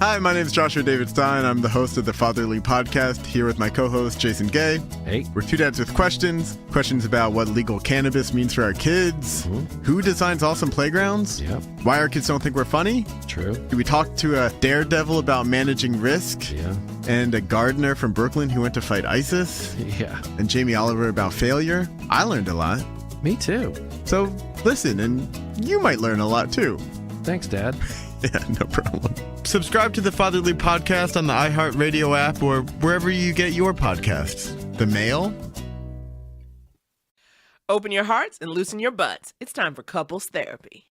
Hi, my name is Joshua David Stein. I'm the host of the Fatherly Podcast, here with my co-host, Jason Gay. Hey. We're two dads with questions. Questions about what legal cannabis means for our kids. Who designs awesome playgrounds? Yep. Why our kids don't think we're funny? True. Do we talk to a daredevil about managing risk? Yeah. And a gardener from Brooklyn who went to fight ISIS? Yeah. And Jamie Oliver about failure? I learned a lot. Me too. So listen, and you might learn a lot too. Thanks, Dad. Yeah, no problem. Subscribe to the Fatherly Podcast on the iHeartRadio app or wherever you get your podcasts. The Mail? Open your hearts and loosen your butts. It's time for couples therapy.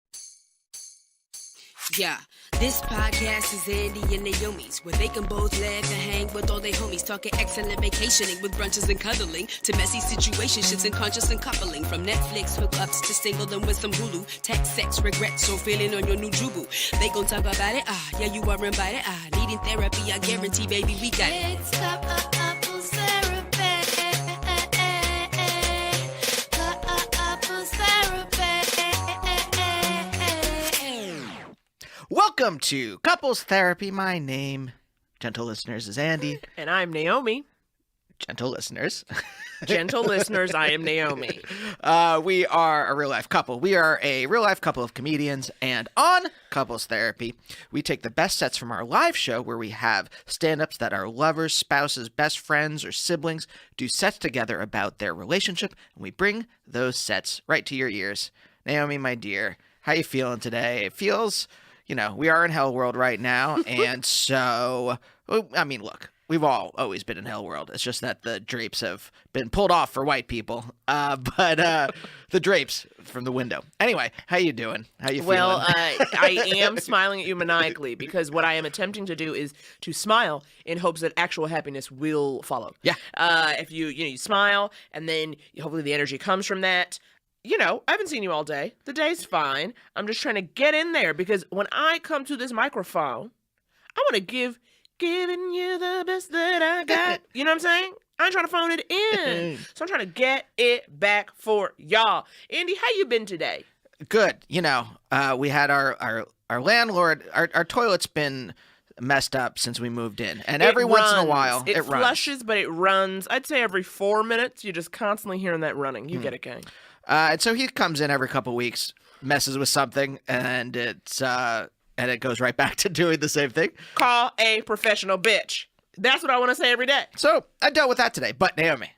Yeah, this podcast is Andy and Naomi's, where they can both laugh and hang with all their homies, talking excellent vacationing with brunches and cuddling, to messy situationships and conscious and coupling, from Netflix hookups to single and with some Hulu, tech, sex, regrets, or feeling on your new jubu. They gon' talk about it, yeah, you are invited, needing therapy, I guarantee, baby, we got it. It's couples therapy. Couples therapy. Welcome to Couples Therapy. My name, gentle listeners, is Andy. And I'm Naomi. Gentle listeners. Gentle listeners, I am Naomi. We are a real-life couple. We are a real-life couple of comedians, and on Couples Therapy, we take the best sets from our live show where we have stand-ups that our lovers, spouses, best friends, or siblings do sets together about their relationship, and we bring those sets right to your ears. Naomi, my dear, how you feeling today? It feels... You know, we are in hell world right now, and so, I mean, look, we've always been in hell world. It's just that the drapes have been pulled off for white people, but the drapes from the window. Anyway, how you doing? How you feeling? Well, I am smiling at you maniacally because what I am attempting to do is to smile in hopes that actual happiness will follow. Yeah. If you smile, and then hopefully the energy comes from that. You know, I haven't seen you all day. The day's fine. I'm just trying to get in there because when I come to this microphone, I want to giving you the best that I got. You know what I'm saying? I ain't trying to phone it in. So I'm trying to get it back for y'all. Andy, how you been today? Good. You know, we had our landlord, our toilet's been messed up since we moved in. And every once in a while, it runs. It flushes, but it runs. I'd say every 4 minutes, you're just constantly hearing that running. You get it, gang. And so he comes in every couple weeks, messes with something, and it goes right back to doing the same thing. Call a professional bitch. That's what I want to say every day. So I dealt with that today. But Naomi,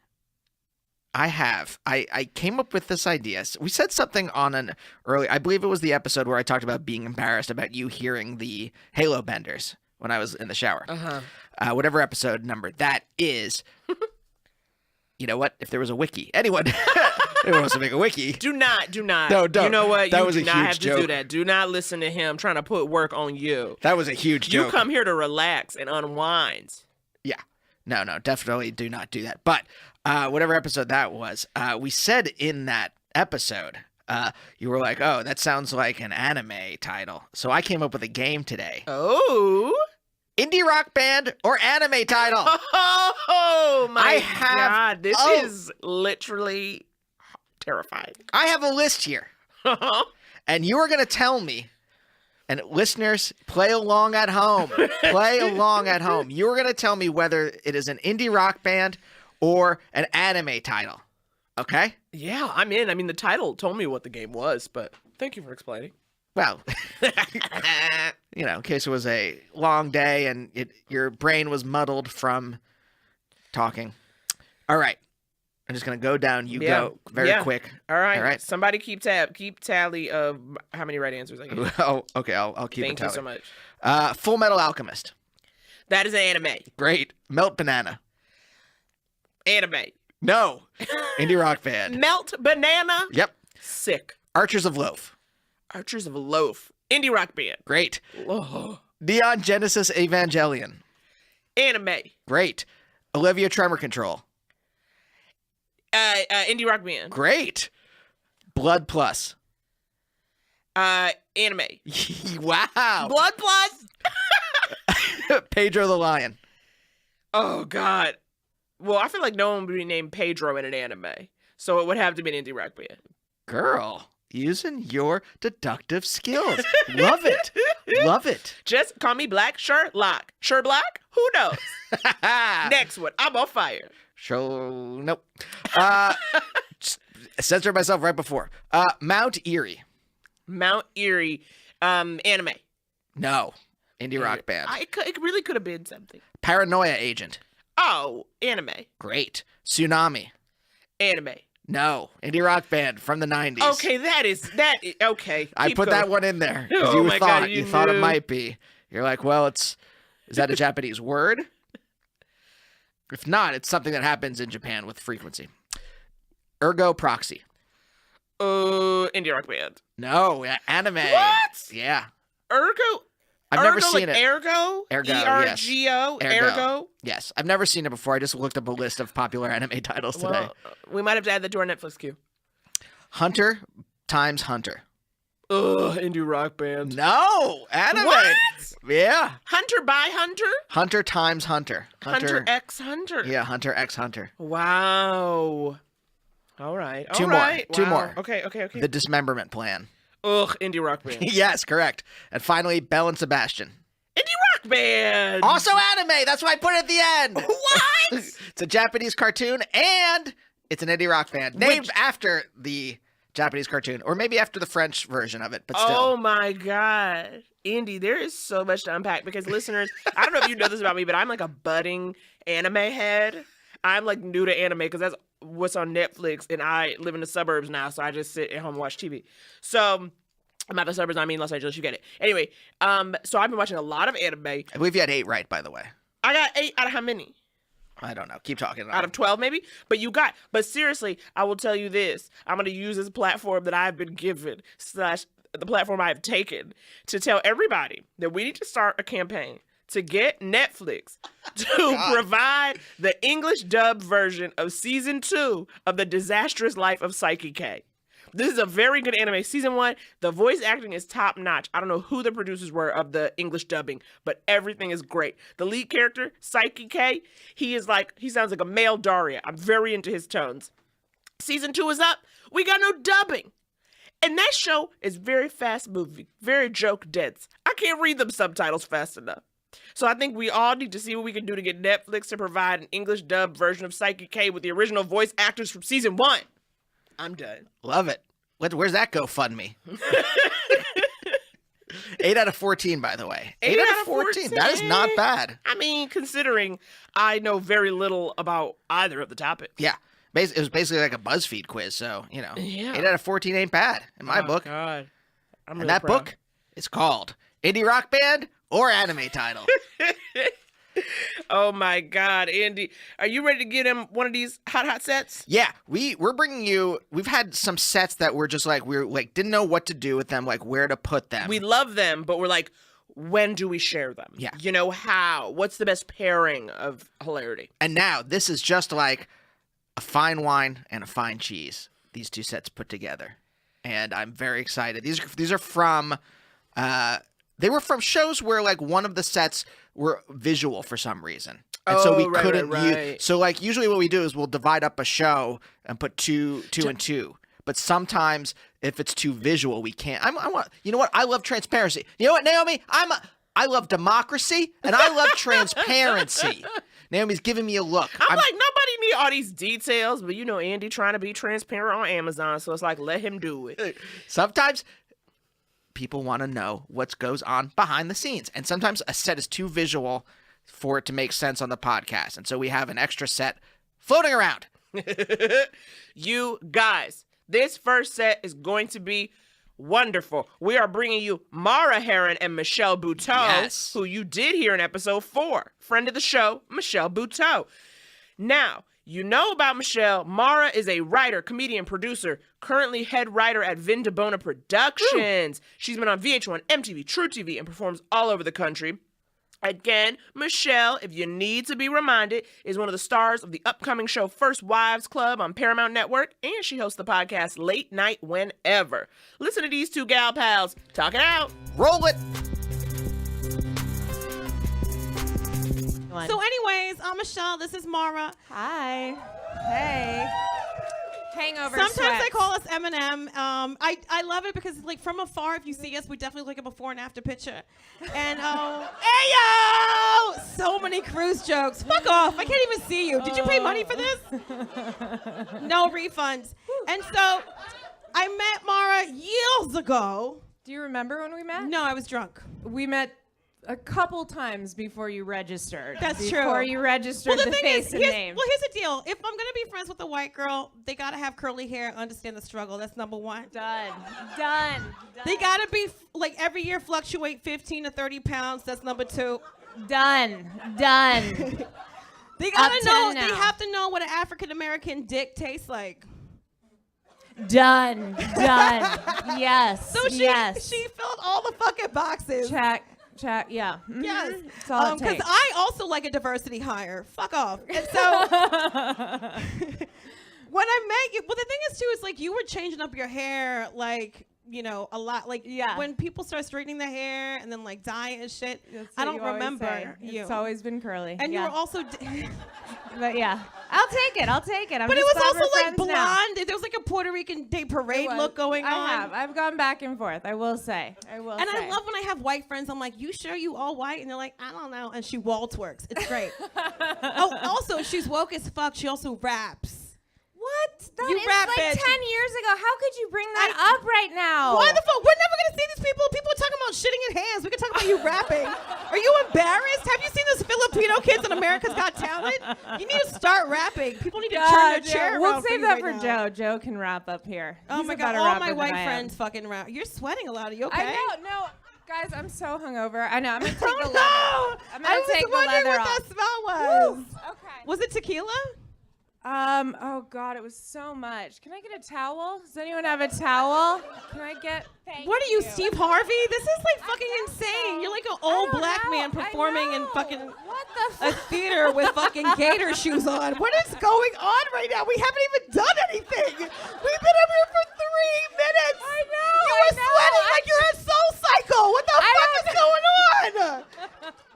I came up with this idea. So we said something on an early, I believe it was the episode where I talked about being embarrassed about you hearing the Halo benders when I was in the shower. Whatever episode number that is. You know what? If there was a wiki, anyone wants to make a wiki. Do not. No, don't. You know what? That you was do a not huge have joke. to do that. Do not listen to him trying to put work on you. That was a huge joke. You come here to relax and unwind. Yeah. No, definitely do not do that. But whatever episode that was, we said in that episode, you were like, oh, that sounds like an anime title. So I came up with a game today. Oh. Indie rock band or anime title. Oh my God. This Oh. is literally terrifying. I have a list here. And you are going to tell me, and listeners, play along at home. Play along at home. You are going to tell me whether it is an indie rock band or an anime title. Okay? Yeah, I'm in. I mean, the title told me what the game was, but thank you for explaining. Well, you know, in case it was a long day and your brain was muddled from talking. All right. I'm just going to go down. You go very quick. All right. All right. Somebody keep tally of how many right answers I get. Oh, okay. I'll keep Thank a tally. you so much. Full Metal Alchemist. That is an anime. Great. Melt Banana. Anime. No. Indie rock band. Melt Banana. Yep. Sick. Archers of Loaf. Archers of Loaf. Indie rock band. Great. Oh. Neon Genesis Evangelion. Anime. Great. Olivia Tremor Control. Indie rock band. Great. Blood Plus. Anime. Wow. Blood Plus. Pedro the Lion. Oh God. Well, I feel like no one would be named Pedro in an anime, so it would have to be an indie rock band. Girl. Using your deductive skills. Love it. Love it. Just call me Black Sherlock. Sherlock? Who knows? Next one. I'm on fire. Show. Nope. Censored myself right before. Mount Erie. Mount Erie. Anime. No. Indie rock band. It really could have been something. Paranoia Agent. Oh, anime. Great. Tsunami. Anime. No. Indie rock band from the 90s. Okay, okay. I Keep put going. that one in there because Oh you my thought God, you you thought it knew. might be. You're like, well, is that a Japanese word? If not, it's something that happens in Japan with frequency. Ergo Proxy. Indie rock band. No, anime. What? Yeah. Ergo? I've never Ergo, seen like it. Ergo? Ergo, E-R-G-O? yes. Ergo? Yes. I've never seen it before. I just looked up a list of popular anime titles today. Well, we might have to add that to our Netflix queue. Hunter times Hunter. Ugh, indie rock band. No, anime. What? Yeah. Hunter by Hunter? Hunter times Hunter. Hunter X Hunter. Yeah, Hunter x Hunter. Wow. All right. Two all more. right. Two Wow. more. Okay. The Dismemberment Plan. Ugh, indie rock band. Yes, correct. And finally, Belle and Sebastian. Indie rock band. Also anime. That's why I put it at the end. What? It's a Japanese cartoon and it's an indie rock band named after the Japanese cartoon, or maybe after the French version of it, but still. Oh my God. Indy, there is so much to unpack because listeners, I don't know if you know this about me, but I'm like a budding anime head. I'm like new to anime because that's what's on Netflix, and I live in the suburbs now, so I just sit at home and watch TV. So, I'm at the suburbs, I mean Los Angeles, you get it. Anyway, so I've been watching a lot of anime. I believe you had 8 right, by the way. I got 8 out of how many? I don't know. Keep talking. Out of 12 maybe? But seriously, I will tell you this. I'm going to use this platform that I've been given / the platform I've taken to tell everybody that we need to start a campaign to get Netflix to provide the English dub version of season 2 of The Disastrous Life of Psyche K. This is a very good anime. Season 1, the voice acting is top notch. I don't know who the producers were of the English dubbing, but everything is great. The lead character, Psyche K, he sounds like a male Daria. I'm very into his tones. Season 2 is up. We got no dubbing. And that show is very fast moving, very joke dense. I can't read them subtitles fast enough. So I think we all need to see what we can do to get Netflix to provide an English dub version of Psyche K with the original voice actors from season 1. I'm done. Love it. Where's that GoFundMe? 8 out of 14, by the way. 8 out of 14. That is not bad. I mean, considering I know very little about either of the topics. Yeah. It was basically like a BuzzFeed quiz, so, Yeah. 8 out of 14 ain't bad in my book. God. I'm And really that proud. book is called Indie Rock Band or Anime Title. Oh my God, Andy. Are you ready to get him one of these hot sets? Yeah, we're bringing you. We've had some sets that were just like didn't know what to do with them, like where to put them. We love them, but we're like, when do we share them? Yeah. You know, how? What's the best pairing of hilarity? And now this is just like a fine wine and a fine cheese. These two sets put together, and I'm very excited. These are from. They were from shows where like one of the sets were visual for some reason. And so we couldn't use. So like usually what we do is we'll divide up a show and put two and two. But sometimes if it's too visual, we can't. I want. You know what? I love transparency. You know what, Naomi? I love democracy and I love transparency. Naomi's giving me a look. I'm like, nobody need all these details, but you know, Andy trying to be transparent on Amazon, so it's like, let him do it. Sometimes people want to know what goes on behind the scenes. And sometimes a set is too visual for it to make sense on the podcast. And so we have an extra set floating around. You guys, this first set is going to be wonderful. We are bringing you Mara Heron and Michelle Buteau, Yes. who you did hear in episode 4. Friend of the show, Michelle Buteau. Now, you know about Michelle. Mara is a writer, comedian, producer, currently head writer at Vin DeBona Productions. She's been on VH1, MTV, True TV, and performs all over the country. Again, Michelle, if you need to be reminded, is one of the stars of the upcoming show First Wives Club on Paramount Network, and she hosts the podcast Late Night Whenever. Listen to these two gal pals talk it out. Roll it. So anyways, I'm Michelle. This is Mara. Hi. Hey. Hangover Sometimes sweats. they call us Eminem. I love it because like from afar, if you see us, we definitely look like a before and after picture. And hey yo, so many cruise jokes. Fuck off! I can't even see you. Did you pay money for this? No refunds. And so I met Mara years ago. Do you remember when we met? No, I was drunk. We met a couple times before you registered. That's true. Before you registered the face and name. Well, here's the deal. If I'm gonna be friends with a white girl, they gotta have curly hair, understand the struggle. That's number one. Done. They gotta be like every year fluctuate 15 to 30 pounds. That's number two. Done. They gotta Up 10 know. now. They have to know what an African American dick tastes like. Done. Yes. So she filled all the fucking boxes. Check. Yeah. Mhm. Yes. That's all it Because takes. I also like a diversity hire. Fuck off. And so when I met you, well, the thing is too, is like you were changing up your hair like, you know, a lot. Like when people start straightening their hair and then like dyeing and shit. That's I what don't you always remember say. you. It's always been curly. And you yeah. were also. But yeah, I'll take it. I'm But it just was glad also we're like friends now. blonde. There was like a Puerto Rican Day Parade look going on. I've gone back and forth. I will say. And I love when I have white friends. I'm like, you sure you all white? And they're like, I don't know. And she wall twerks. It's great. Oh, also, she's woke as fuck. She also raps. What? That You is rap, like bitch. 10 years ago. How could you bring that up right now? Why the fuck? We're never gonna see these people. People are talking about shitting in hands. We can talk about you rapping. Are you embarrassed? Have you seen those Filipino kids on America's Got Talent? You need to start rapping. People need to turn their chair We'll around save you that right for now. Joe. Joe can rap up here. Oh He's my a god, better all rapper my than white I am. friends fucking rap. You're sweating a lot. Are you okay? I know. No, guys, I'm so hungover. I know. I'm gonna take the Oh leather. no! I'm gonna take the I was wondering leather what off. that smell was. Okay. Was it tequila? Oh God, it was so much. Can I get a towel? Does anyone have a towel? Can I get? Thank What are you, Steve Harvey? This is like fucking guess insane. so. You're like an I old don't black know. man I performing in know. fucking What the a theater with fucking gator shoes on. What is going on right now? We haven't even done anything. We've been up here for 3 minutes. I know. You were sweating like you're a soul cycle. What the fuck is going on?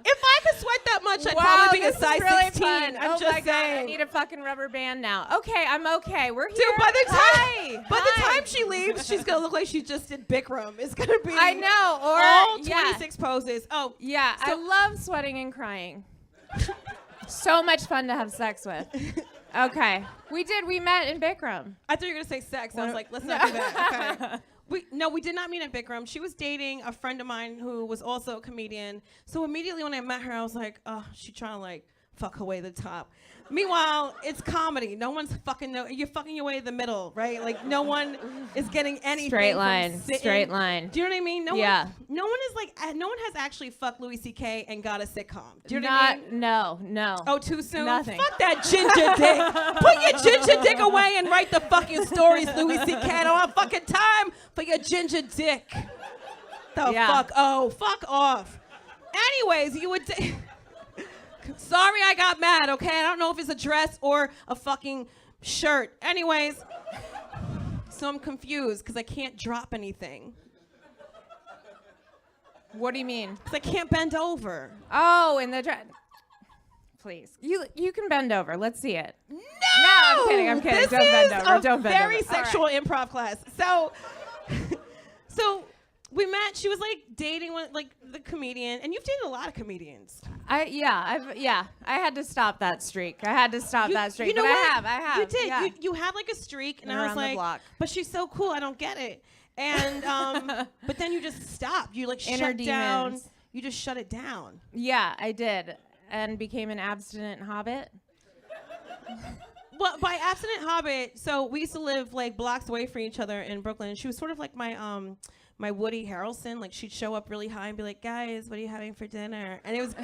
If I could sweat that much, I'd probably be a this is size really 16. fun. I'm oh just my God, I saying. need a fucking rubber band now. Okay, I'm okay. We're here. Dude, by the Hi. time she leaves, she's gonna look like she just did Bikram. It's gonna be I know. Or all yeah. 26 poses. Oh, Yeah, I love sweating and crying. So much fun to have sex with. Okay, we met in Bikram. I thought you were gonna say sex. I was like, let's not do that. Okay. We did not meet at Bikram. She was dating a friend of mine who was also a comedian. So immediately when I met her, I was like, oh, she trying to like fuck her way to the top. Meanwhile, it's comedy. No one's fucking you're fucking your way to the middle, right? Like no one is getting anything. Straight from line. sitting. Straight line. Do you know what I mean? No Yeah. no one is like no one has actually fucked Louis C.K. and got a sitcom. Do you know Not. what I mean? No. Oh, too soon? Nothing. Fuck that ginger dick. Put your ginger dick away and write the fucking stories, Louis C.K. I don't have fucking time for your ginger dick. The Yeah. fuck? Oh, fuck off. Anyways, you would... Sorry I got mad, okay? I don't know if it's a dress or a fucking shirt. Anyways, so I'm confused because I can't drop anything. What do you mean? Because I can't bend over. Oh, in the please. You can bend over. Let's see it. No! I'm kidding. This Don't bend is over. a Don't bend very over. All sexual improv class. So we met. She was like dating one, like the comedian, and you've dated a lot of comedians. I had to stop that streak. But You know I what? have. You did. Yeah. You had like a streak, and Been I was around the like, block. but she's so cool. I don't get it. And but then you just stopped. You like Inner shut down. demons. You just shut it down. Yeah, I did, and became an abstinent hobbit. Well, by abstinent hobbit, so we used to live like blocks away from each other in Brooklyn. She was sort of like my my Woody Harrelson. Like she'd show up really high and be like, "Guys, what are you having for dinner?" And it was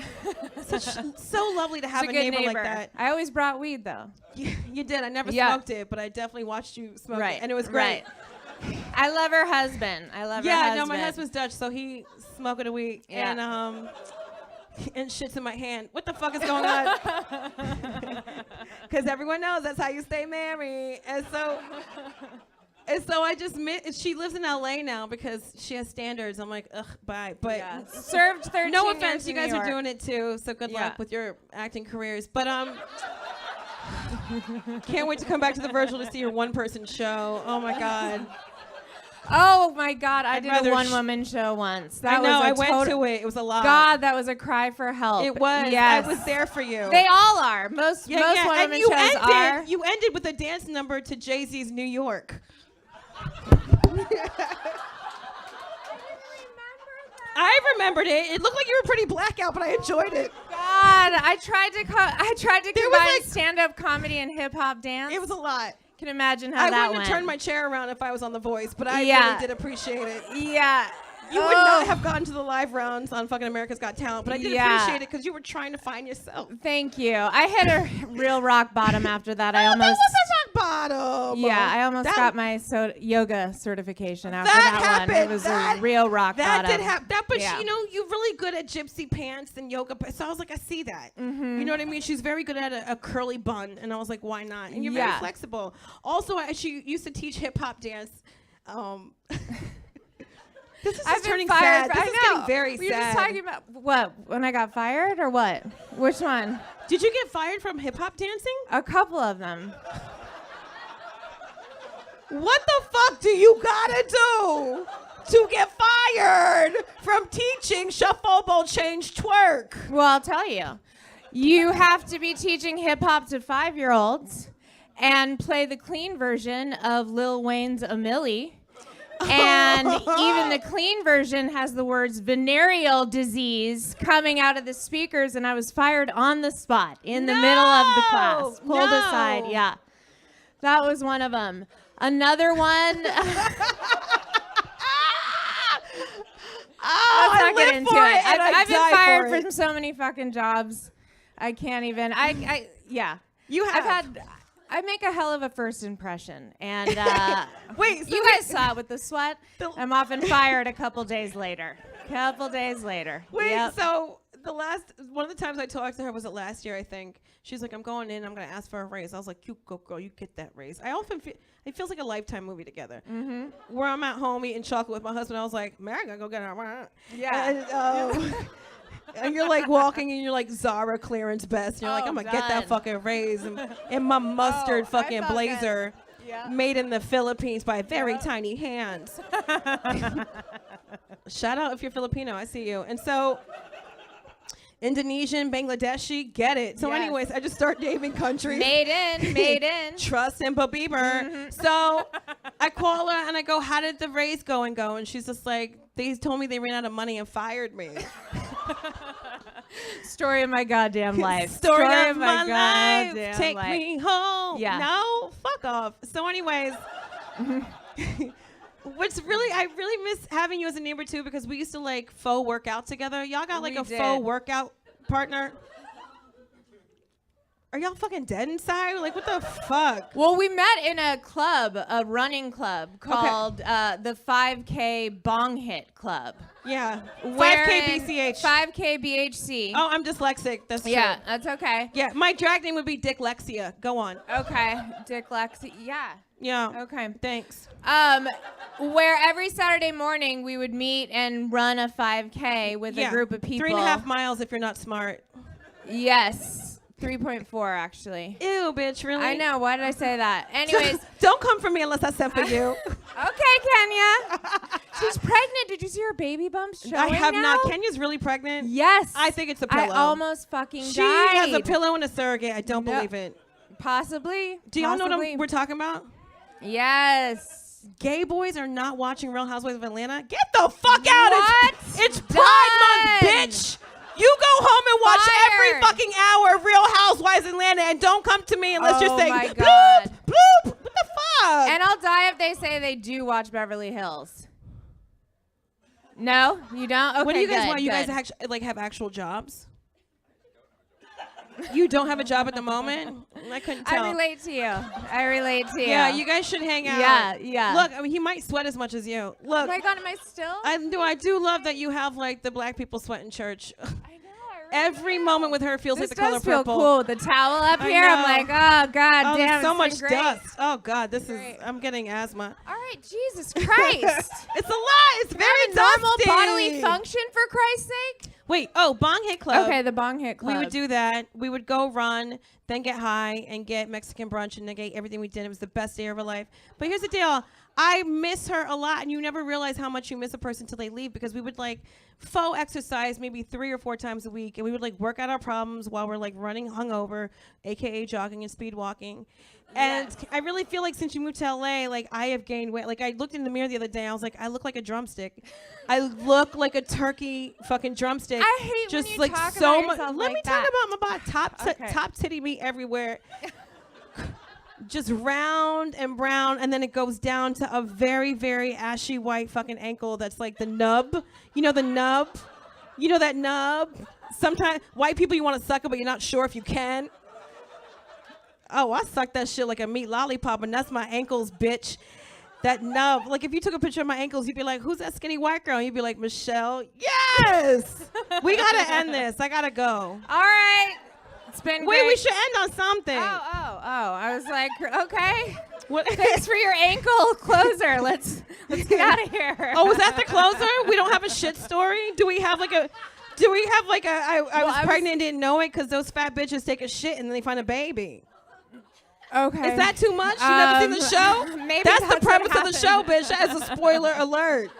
so lovely to have It's a a good neighbor like that. I always brought weed though. You did. I never Yeah. smoked it, but I definitely watched you smoke Right, it, and it was great. right. I love her husband. Yeah, no, my husband's Dutch, so he smoking a weed Yeah. and shit's in my hand. What the fuck is going on? Because everyone knows that's how you stay married, and so I just she lives in LA now because she has standards. I'm like, ugh, bye. But Served 13 no years offense, you in guys New are York. doing it too. So good Yeah. luck with your acting careers. But Can't wait to come back to the Virgil to see your one-person show. Oh my God. Oh my God, I did rather a one-woman show once. That I know. I was went to it. It was a lot. God, that was a cry for help. It was. Yes. I was there for you. They all are. Most And one-woman you shows are. You ended with a dance number to Jay-Z's New York. I remembered it. It looked like you were pretty blackout, but I enjoyed it. God, I tried to There was, combine like- stand-up comedy and hip-hop dance. It was a lot. Can imagine how I that wouldn't went. have turned my chair around if I was on The Voice, but I Yeah. really did appreciate it. Yeah. You would not have gotten to the live rounds on fucking America's Got Talent, but I did Yeah. appreciate it because you were trying to find yourself. Thank you. I hit a real rock bottom after that. I That almost. was a rock bottom. Yeah, I almost That- got my yoga certification after That that, happened. one. It was a real rock That bottom. did happen. But Yeah. you know, you're really good at gypsy pants and yoga. So I was like, I see that. You know what I mean? She's very good at a curly bun, and I was like, why not? And you're very Yeah. flexible. Also, she used to teach hip hop dance. This is I've just been turning fired. sad. This I is know. getting very Were you sad. just talking about what? When I got fired or what? Which one? Did you get fired from hip hop dancing? A couple of them. What the fuck do you gotta do to get fired from teaching shuffle, bowl, change, twerk? Well, I'll tell you. You have to be teaching hip hop to 5-year-olds and play the clean version of Lil Wayne's A Milli. And even the clean version has the words venereal disease coming out of the speakers, and I was fired on the spot in the middle of the class. Pulled aside, yeah. That was one of them. Another one. Let's not get into it. I've been fired from so many fucking jobs. I can't even. Yeah. You have. I make a hell of a first impression, and Wait, so you guys saw it with the sweat. I'm often fired a couple days later. Wait, Yep. so one of the times I talked to her was it last year, I think. She's like, I'm going in, I'm gonna ask for a raise. I was like, you go, girl, you get that raise. I often feel it feels like a Lifetime movie together. Where I'm at home eating chocolate with my husband, I was like, Mary, I gotta go get her. Yeah. And, and you're like walking and you're like Zara clearance best. You're like, I'm gonna get that done. fucking raise in my mustard fucking felt blazer. Yeah. Made in the Philippines by very tiny hands. Shout out if you're Filipino, I see you. And so Indonesian, Bangladeshi, get it. So Yes. anyways, I just start naming countries. Made in. Trust Simba Bieber. So I call her and I go, how did the raise go? And she's just like, they told me they ran out of money and fired me. Story of my goddamn life. Story of my life. goddamn Take life. me home. Yeah. No, fuck off. So anyways, I really miss having you as a neighbor too, because we used to like faux work out together. Y'all got like We a did. faux workout partner? Are y'all fucking dead inside? Like, what the fuck? Well, we met in a club, a running club called the 5K Bong Hit Club. Yeah. 5K wherein- BCH. 5K BHC. Oh, I'm dyslexic. That's true. yeah, that's okay. Yeah, my drag name would be Dicklexia. Go on. Okay, Dick Lexi. Yeah. Yeah. Okay. Thanks. Where every Saturday morning we would meet and run a 5K with a group of people. 3.5 miles if you're not smart. Yes. 3.4 actually. Ew, bitch, really? I know. Why did I say that? Anyways. Don't come for me unless I sent for you. Okay, Kenya. She's pregnant. Did you see her baby bumps showing I have now? not. Kenya's really pregnant. Yes. I think it's a pillow. I almost fucking She died. has a pillow and a surrogate. I don't No. believe it. Possibly. Do y'all know Possibly. what we're talking about? Yes. Gay boys are not watching Real Housewives of Atlanta. Get the fuck out! What? It's Pride Month, Done. bitch. You go home and watch every Fired. fucking hour of Real Housewives of Atlanta, and don't come to me unless you're Oh saying my bloop, God. bloop. What the fuck? And I'll die if they say they do watch Beverly Hills. No, you don't. Okay, What do you guys good, want? You guys good. actually like have actual jobs? You don't have a job at the moment? I couldn't tell. I relate to you. Yeah, you guys should hang out. Yeah. Look, I mean, he might sweat as much as you. Oh Look, my God, am I still? I do love that you have like the black people sweat in church. I know. I really Every moment with her feels This like the color does feel purple. cool. The towel up I here. I'm know. like, oh God, Oh, damn. there's so it's much been great. dust. Oh God, this Great. is. I'm getting asthma. All right, Jesus Christ. It's a lot. It's very Have a normal dusty. bodily function, for Christ's sake. Wait, Bong Hit Club. Okay, the Bong Hit Club. We would do that. We would go run, then get high and get Mexican brunch and then get everything we did. It was the best day of our life. But here's the deal. I miss her a lot, and you never realize how much you miss a person until they leave, because we would like faux exercise maybe 3 or 4 times a week, and we would like work out our problems while we're like running hungover, aka jogging and speed walking. And I really feel like since you moved to LA, like I have gained weight. Like I looked in the mirror the other day, I was like, I look like a drumstick. I look like a turkey fucking drumstick. I hate just when you like talk so about much. yourself Let like me that. talk about my body. Okay. Top titty meat everywhere. Just round and brown, and then it goes down to a very, very ashy white fucking ankle that's like the nub. You know the nub? You know that nub? Sometimes white people, you want to suck it, but you're not sure if you can. Oh, I suck that shit like a meat lollipop, and that's my ankles, bitch. That nub. Like, if you took a picture of my ankles, you'd be like, who's that skinny white girl? And you'd be like, Michelle. Yes! We got to end this. I got to go. All right. It's been Wait, great. we should end on something. Oh. I was like, okay. What? Thanks for your ankle closer. Let's get out of here. Oh, was that the closer? We don't have a shit story? Do we have like a... I was pregnant and didn't know it because those fat bitches take a shit and then they find a baby. Okay. Is that too much? You never seen the show? Maybe That's the what premise of the happened. show, bitch. That is a spoiler alert.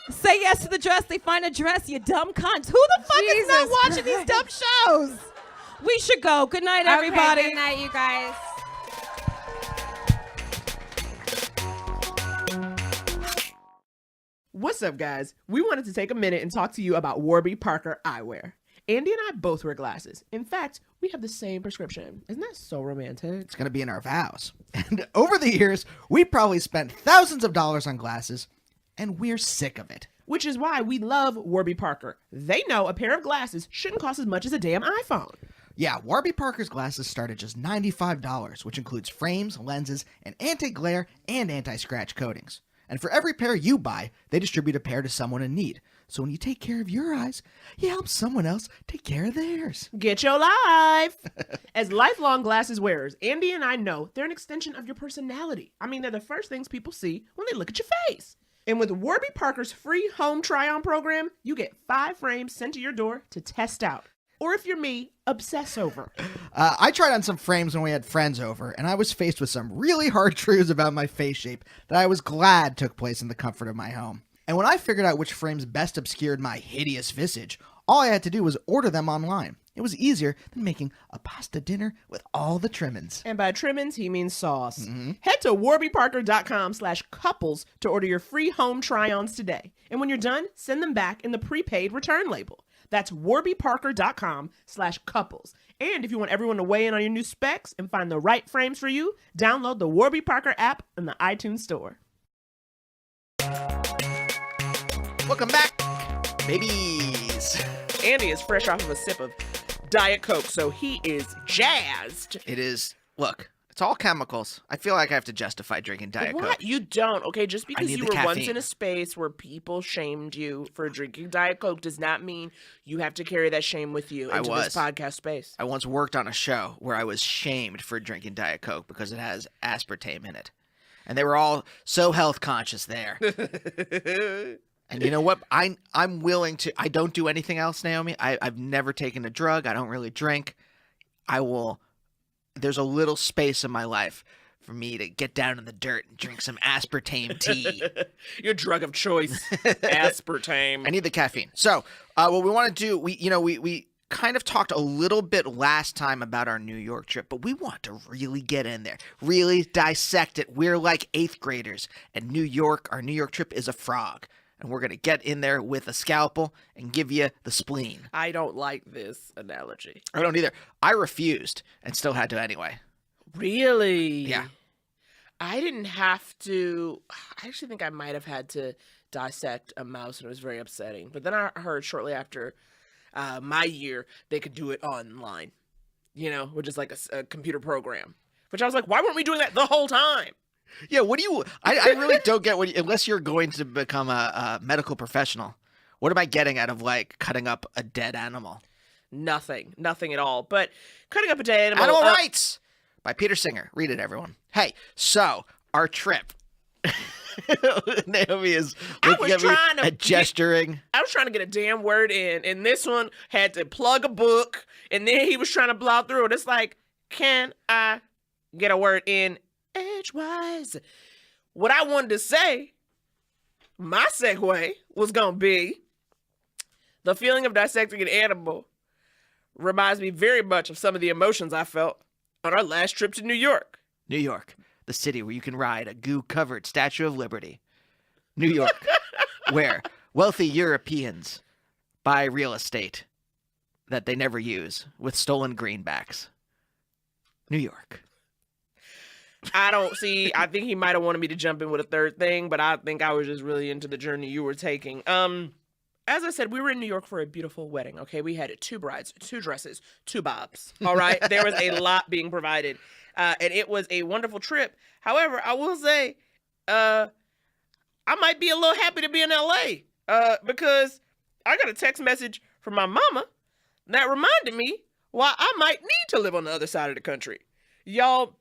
Say yes to the dress. They find a dress, you dumb cunt. Who the fuck is not Jesus watching these dumb shows? We should go. Good night, everybody. Okay, good night, you guys. What's up, guys? We wanted to take a minute and talk to you about Warby Parker eyewear. Andy and I both wear glasses. In fact, we have the same prescription. Isn't that so romantic? It's going to be in our vows. And over the years, we probably spent thousands of dollars on glasses, and we're sick of it. Which is why we love Warby Parker. They know a pair of glasses shouldn't cost as much as a damn iPhone. Yeah, Warby Parker's glasses start at just $95, which includes frames, lenses, and anti-glare and anti-scratch coatings. And for every pair you buy, they distribute a pair to someone in need. So when you take care of your eyes, you help someone else take care of theirs. Get your life! As lifelong glasses wearers, Andy and I know they're an extension of your personality. I mean, they're the first things people see when they look at your face. And with Warby Parker's free home try-on program, you get 5 frames sent to your door to test out. Or if you're me, obsess over. I tried on some frames when we had friends over, and I was faced with some really hard truths about my face shape that I was glad took place in the comfort of my home. And when I figured out which frames best obscured my hideous visage, all I had to do was order them online. It was easier than making a pasta dinner with all the trimmings. And by trimmings, he means sauce. Head to warbyparker.com/couples to order your free home try-ons today. And when you're done, send them back in the prepaid return label. That's warbyparker.com/couples. And if you want everyone to weigh in on your new specs and find the right frames for you, download the Warby Parker app in the iTunes store. Welcome back, babies. Andy is fresh off of a sip of Diet Coke, so he is jazzed. It is, look, it's all chemicals. I feel like I have to justify drinking Diet What? Coke. You don't, okay? Just because need you the were once caffeine. in a space where people shamed you for drinking Diet Coke does not mean you have to carry that shame with you into this podcast space. I once worked on a show where I was shamed for drinking Diet Coke because it has aspartame in it. And they were all so health conscious there. And you know what? I'm willing to. I don't do anything else, Naomi. I've never taken a drug. I don't really drink. I will. There's a little space in my life for me to get down in the dirt and drink some aspartame tea. Your drug of choice, aspartame. I need the caffeine. So, what we want to do, we kind of talked a little bit last time about our New York trip, but we want to really get in there, really dissect it. We're like 8th graders, and our New York trip is a frog. And we're going to get in there with a scalpel and give you the spleen. I don't like this analogy. I don't either. I refused and still had to anyway. Really? Yeah. I didn't have to. I actually think I might have had to dissect a mouse, and it was very upsetting. But then I heard shortly after my year, they could do it online, which is like a computer program. Which I was like, why weren't we doing that the whole time? Yeah, what do you... I really don't get unless you're going to become a medical professional, what am I getting out of, cutting up a dead animal? Nothing at all. But cutting up a dead animal... Animal Rights by Peter Singer. Read it, everyone. Hey, so, our trip. Naomi is I looking was at me trying to and gesturing. I was trying to get a damn word in, and this one had to plug a book, and then he was trying to plow through it. It's like, can I get a word in edgewise? What I wanted to say, my segue was going to be the feeling of dissecting an animal reminds me very much of some of the emotions I felt on our last trip to New York. New York, the city where you can ride a goo-covered Statue of Liberty. New York, where wealthy Europeans buy real estate that they never use with stolen greenbacks. New York. I think he might have wanted me to jump in with a third thing, but I think I was just really into the journey you were taking. As I said, we were in New York for a beautiful wedding, okay? We had 2 brides, 2 dresses, 2 bobs, all right? There was a lot being provided, and it was a wonderful trip. However, I will say, I might be a little happy to be in L.A. Because I got a text message from my mama that reminded me why I might need to live on the other side of the country. Y'all,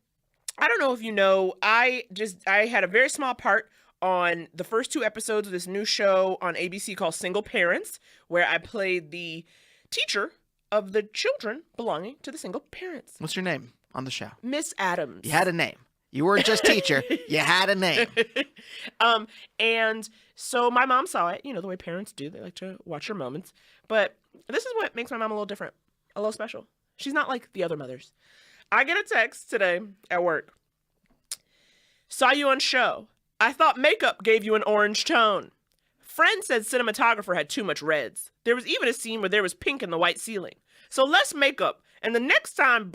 I don't know if you know, I had a very small part on the first 2 episodes of this new show on ABC called Single Parents, where I played the teacher of the children belonging to the single parents. What's your name on the show? Miss Adams. You had a name. You weren't just teacher. You had a name. And so my mom saw it, the way parents do. They like to watch their moments. But this is what makes my mom a little different, a little special. She's not like the other mothers. I get a text today at work. Saw you on show. I thought makeup gave you an orange tone. Friend said cinematographer had too much reds. There was even a scene where there was pink in the white ceiling. So less makeup. And the next time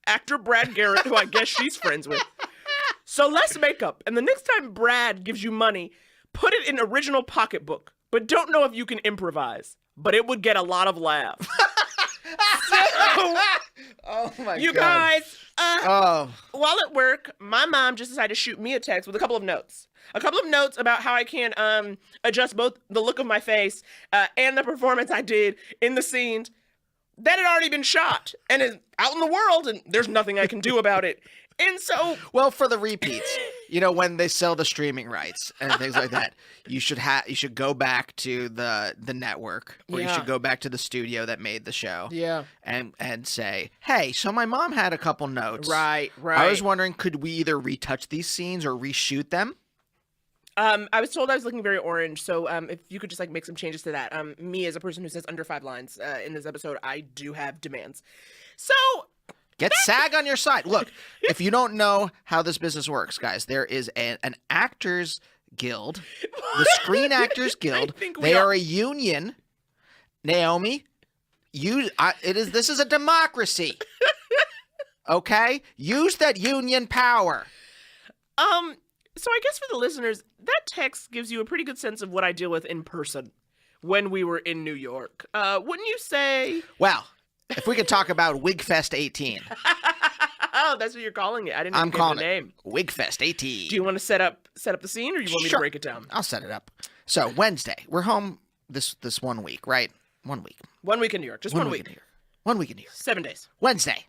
actor Brad Garrett, who I guess she's friends with. So less makeup. And the next time Brad gives you money, put it in original pocketbook. But don't know if you can improvise. But it would get a lot of laughs. Oh my You God. guys, while at work, my mom just decided to shoot me a text with a couple of notes. A couple of notes about how I can adjust both the look of my face and the performance I did in the scenes that had already been shot and is out in the world, and there's nothing I can do about it. And so, well, for the repeats, when they sell the streaming rights and things like that, you should go back to the network, or you should go back to the studio that made the show, and say, hey, so my mom had a couple notes. Right. I was wondering, could we either retouch these scenes or reshoot them? I was told I was looking very orange, so if you could just make some changes to that. Me as a person who says under 5 lines in this episode, I do have demands. So. Get SAG on your side. Look, if you don't know how this business works, guys, there is an actors guild, the Screen Actors Guild. They are a union. Naomi, this is a democracy. Okay? Use that union power. So I guess for the listeners, that text gives you a pretty good sense of what I deal with in person when we were in New York. Wouldn't you say? Well, if we could talk about Wigfest 18. Oh, that's what you're calling it. I didn't I'm give calling the name. it Wigfest 18. Do you want to set up the scene, or you want me to break it down? I'll set it up. So Wednesday, we're home this 1 week, right? 1 week. 1 week in New York. Just 1 week. In New York. 1 week in New York. 7 days. Wednesday.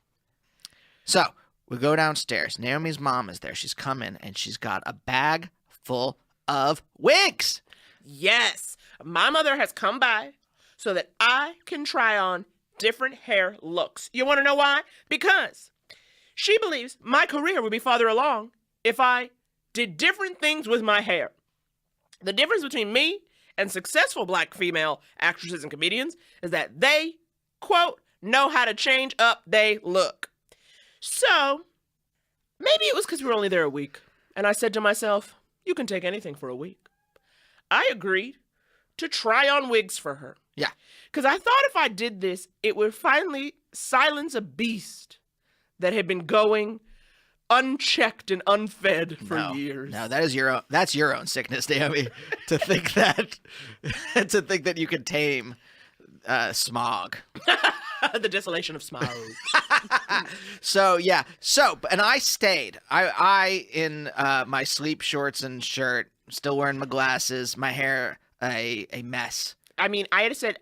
So we go downstairs. Naomi's mom is there. She's come in, and she's got a bag full of wigs. Yes. My mother has come by so that I can try on different hair looks. You want to know why? Because she believes my career would be farther along if I did different things with my hair. The difference between me and successful black female actresses and comedians is that they, quote, know how to change up they look. So maybe it was because we were only there a week, and I said to myself, you can take anything for a week. I agreed to try on wigs for her. Yeah. Because I thought if I did this, it would finally silence a beast that had been going unchecked and unfed for years. No, that's your own sickness, Naomi. to think that you could tame smog. The desolation of smog. And I stayed. I in my sleep shorts and shirt, still wearing my glasses, my hair a mess. I mean, I said,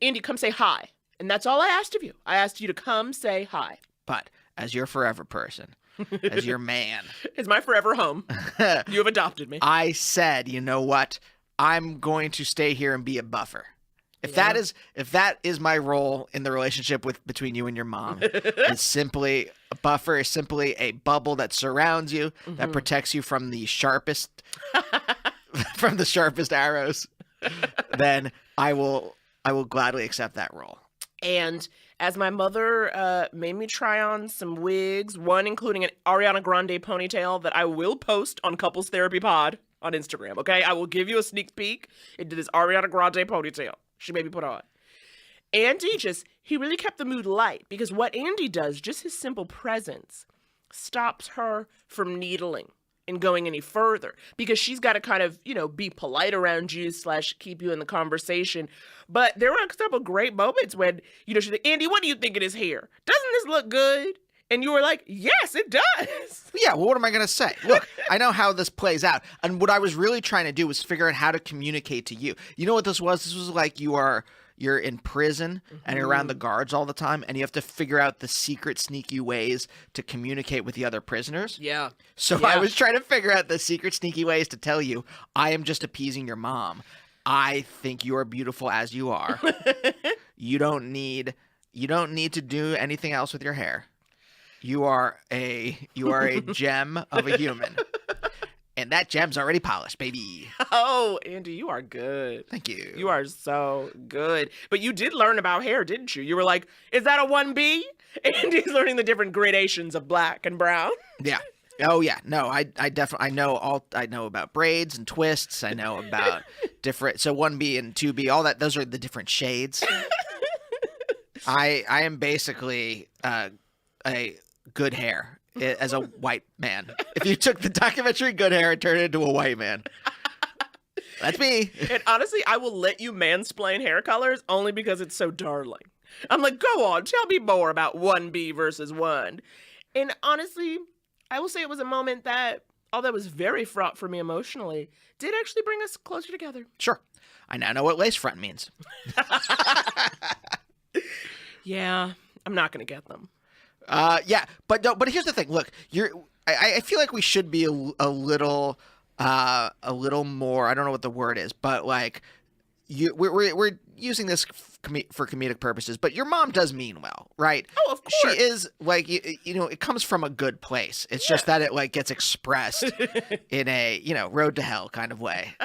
Andy, come say hi. And that's all I asked of you. I asked you to come say hi. But as your forever person, as your man. It's my forever home. You have adopted me. I said, you know what? I'm going to stay here and be a buffer. If that is my role in the relationship between you and your mom, it's simply a buffer, is simply a bubble that surrounds you, that protects you from the sharpest arrows, then I will gladly accept that role. And as my mother made me try on some wigs, one including an Ariana Grande ponytail that I will post on Couples Therapy Pod on Instagram, okay? I will give you a sneak peek into this Ariana Grande ponytail she made me put on. Andy he really kept the mood light, because what Andy does, just his simple presence, stops her from needling and going any further, because she's got to kind of, be polite around you / keep you in the conversation. But there were a couple great moments when, she's like, Andy, what do you think of his hair? Doesn't this look good? And you were like, yes, it does. Yeah, well, what am I going to say? Look, I know how this plays out. And what I was really trying to do was figure out how to communicate to you. You know what this was? This was like you're in prison and you're around the guards all the time, and you have to figure out the secret, sneaky ways to communicate with the other prisoners. Yeah. So I was trying to figure out the secret, sneaky ways to tell you, I am just appeasing your mom. I think you are beautiful as you are. You don't need to do anything else with your hair. You are a gem of a human. And that gem's already polished, baby. Oh, Andy, you are good. Thank you. You are so good. But you did learn about hair, didn't you? You were like, is that a 1B? Andy's learning the different gradations of black and brown. Yeah. Oh yeah. No, I definitely I know about braids and twists. I know about different 1B and 2B, all that. Those are the different shades. I am basically a good hair as a white man. If you took the documentary Good Hair and turned it into a white man. That's me. And honestly, I will let you mansplain hair colors only because it's so darling. I'm like, go on, tell me more about 1B versus 1. And honestly, I will say it was a moment that, although it was very fraught for me emotionally, did actually bring us closer together. Sure. I now know what lace front means. Yeah, I'm not going to get them. Yeah, but no, but here's the thing. Look, I feel like we should be a little more. I don't know what the word is, but like, we're using this for comedic purposes. But your mom does mean well, right? Oh, of course. She is like, it comes from a good place. It's just that it like gets expressed in a road to hell kind of way,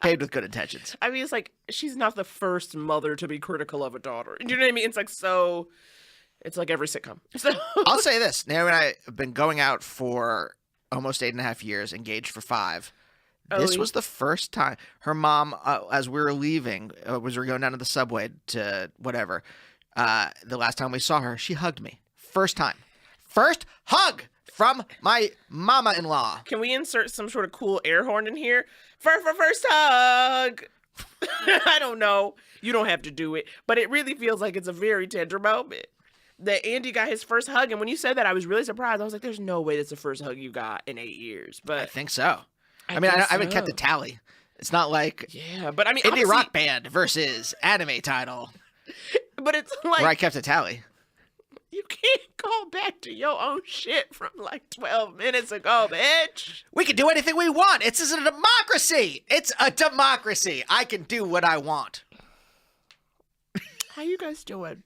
paved with good intentions. I mean, it's like she's not the first mother to be critical of a daughter. You know what I mean? It's like so. It's like every sitcom. So I'll say this. Naomi and I have been going out for almost 8.5 years, engaged for 5. This was the first time her mom, as we were leaving, as we were going down to the subway to whatever, the last time we saw her, she hugged me. First time. First hug from my mama-in-law. Can we insert some sort of cool air horn in here? First hug. I don't know. You don't have to do it. But it really feels like it's a very tender moment that Andy got his first hug. And when you said that, I was really surprised. I was like, there's no way that's the first hug you got in 8 years. But I think so. I haven't kept a tally. It's not like but I mean, indie rock band versus anime title. But it's like, where I kept a tally. You can't go back to your own shit from like 12 minutes ago, bitch. We can do anything we want. It's a democracy. It's a democracy. I can do what I want. How you guys doing?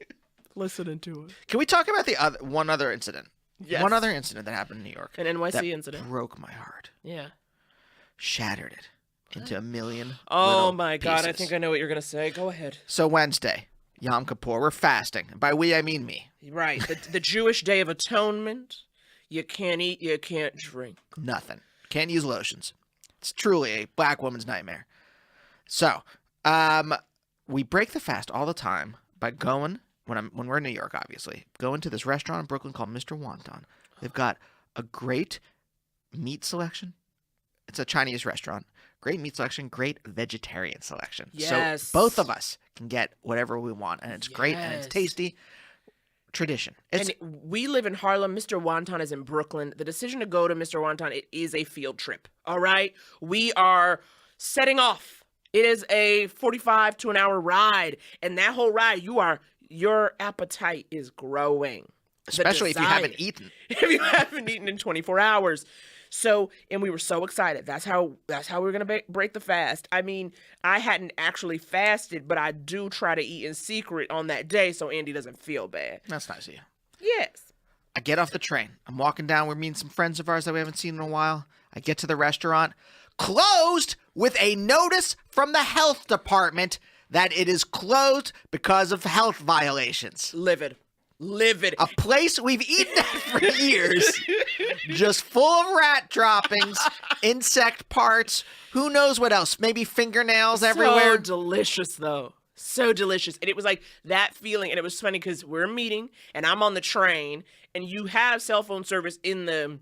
Listening to it. Can we talk about the one other incident? Yes. One other incident that happened in New York. An NYC that incident. Broke my heart. Yeah. Shattered it into a million. Oh my God, pieces. I think I know what you're going to say. Go ahead. So Wednesday, Yom Kippur, we're fasting. By we, I mean me. Right. The Jewish Day of Atonement. You can't eat, you can't drink. Nothing. Can't use lotions. It's truly a black woman's nightmare. So, we break the fast all the time by going, when we're in New York, obviously, going to this restaurant in Brooklyn called Mr. Wonton. They've got a great meat selection. It's a Chinese restaurant. Great meat selection, great vegetarian selection. Yes. So both of us can get whatever we want, and it's great and it's tasty. Tradition. And we live in Harlem. Mr. Wonton is in Brooklyn. The decision to go to Mr. Wonton, it is a field trip. All right? We are setting off. It is a 45 to an hour ride. And that whole ride, your appetite is growing. Especially if you desire. haven't eaten. If you haven't eaten in 24 hours. So, and we were so excited. That's how we were going to break the fast. I mean, I hadn't actually fasted, but I do try to eat in secret on that day so Andy doesn't feel bad. That's nice of you. Yes. I get off the train. I'm walking down. We're meeting some friends of ours that we haven't seen in a while. I get to the restaurant. Closed with a notice from the health department that it is closed because of health violations. Livid. A place we've eaten at for years. Just full of rat droppings, insect parts, who knows what else. Maybe fingernails everywhere. So delicious, though. So delicious. And it was like that feeling. And it was funny because we're meeting and I'm on the train and you have cell phone service in the